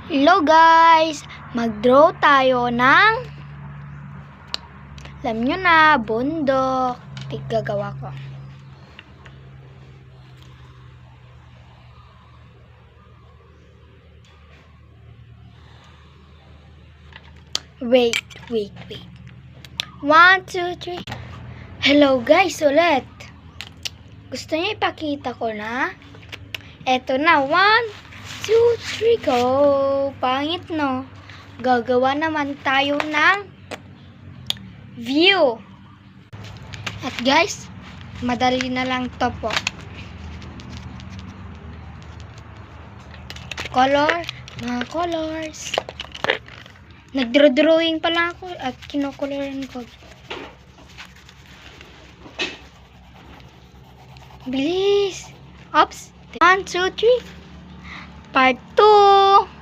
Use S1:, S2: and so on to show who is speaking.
S1: Hello guys! Mag-draw tayo ng alam nyo na, bundok. Gagawa ko. Wait. 1, 2, 3. Hello guys, ulit. Gusto niyo ipakita ko na? Eto na, 1, 2, 3, go! Pangit, no? Gagawa naman tayo ng view. At guys, madali na lang to po. Mga colors. Nagdrawing pa lang ako at kinokoloran ko. Bilis! Oops! 1, 2, 3. Part 2.